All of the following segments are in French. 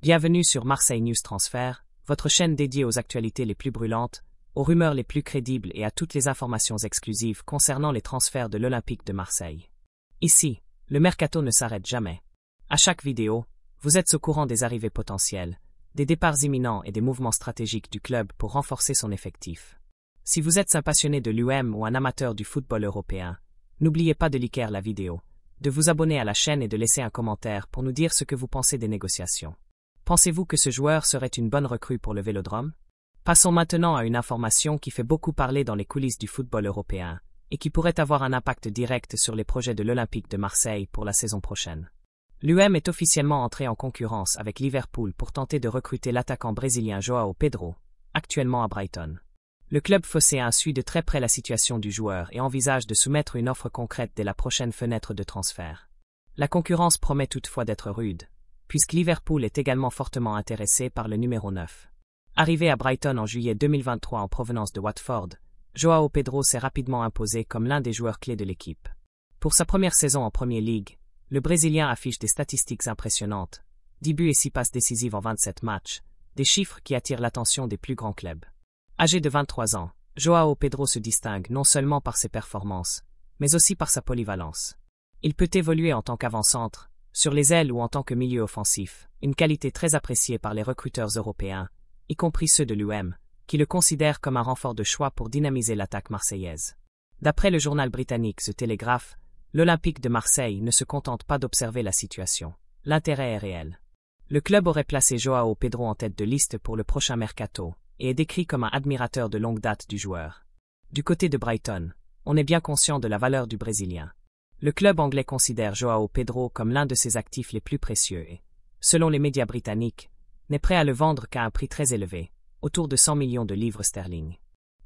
Bienvenue sur Marseille News Transfert, votre chaîne dédiée aux actualités les plus brûlantes, aux rumeurs les plus crédibles et à toutes les informations exclusives concernant les transferts de l'Olympique de Marseille. Ici, le mercato ne s'arrête jamais. À chaque vidéo, vous êtes au courant des arrivées potentielles, des départs imminents et des mouvements stratégiques du club pour renforcer son effectif. Si vous êtes un passionné de l'UM ou un amateur du football européen, n'oubliez pas de liker la vidéo, de vous abonner à la chaîne et de laisser un commentaire pour nous dire ce que vous pensez des négociations. Pensez-vous que ce joueur serait une bonne recrue pour le Vélodrome? Passons maintenant à une information qui fait beaucoup parler dans les coulisses du football européen et qui pourrait avoir un impact direct sur les projets de l'Olympique de Marseille pour la saison prochaine. L'UM est officiellement entré en concurrence avec Liverpool pour tenter de recruter l'attaquant brésilien João Pedro, actuellement à Brighton. Le club phocéen suit de très près la situation du joueur et envisage de soumettre une offre concrète dès la prochaine fenêtre de transfert. La concurrence promet toutefois d'être rude, puisque Liverpool est également fortement intéressé par le numéro 9. Arrivé à Brighton en juillet 2023 en provenance de Watford, João Pedro s'est rapidement imposé comme l'un des joueurs clés de l'équipe. Pour sa première saison en Premier League, le Brésilien affiche des statistiques impressionnantes, 10 buts et 6 passes décisives en 27 matchs, des chiffres qui attirent l'attention des plus grands clubs. Âgé de 23 ans, João Pedro se distingue non seulement par ses performances, mais aussi par sa polyvalence. Il peut évoluer en tant qu'avant-centre, sur les ailes ou en tant que milieu offensif, une qualité très appréciée par les recruteurs européens, y compris ceux de l'UM, qui le considèrent comme un renfort de choix pour dynamiser l'attaque marseillaise. D'après le journal britannique The Telegraph, l'Olympique de Marseille ne se contente pas d'observer la situation. L'intérêt est réel. Le club aurait placé João Pedro en tête de liste pour le prochain mercato, et est décrit comme un admirateur de longue date du joueur. Du côté de Brighton, on est bien conscient de la valeur du Brésilien. Le club anglais considère João Pedro comme l'un de ses actifs les plus précieux et, selon les médias britanniques, n'est prêt à le vendre qu'à un prix très élevé, autour de 100 millions de livres sterling.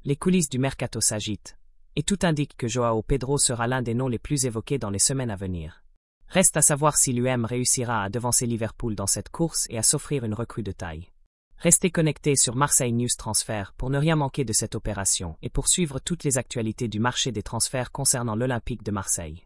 Les coulisses du mercato s'agitent, et tout indique que João Pedro sera l'un des noms les plus évoqués dans les semaines à venir. Reste à savoir si l'UM réussira à devancer Liverpool dans cette course et à s'offrir une recrue de taille. Restez connectés sur Marseille News Transfert pour ne rien manquer de cette opération et pour suivre toutes les actualités du marché des transferts concernant l'Olympique de Marseille.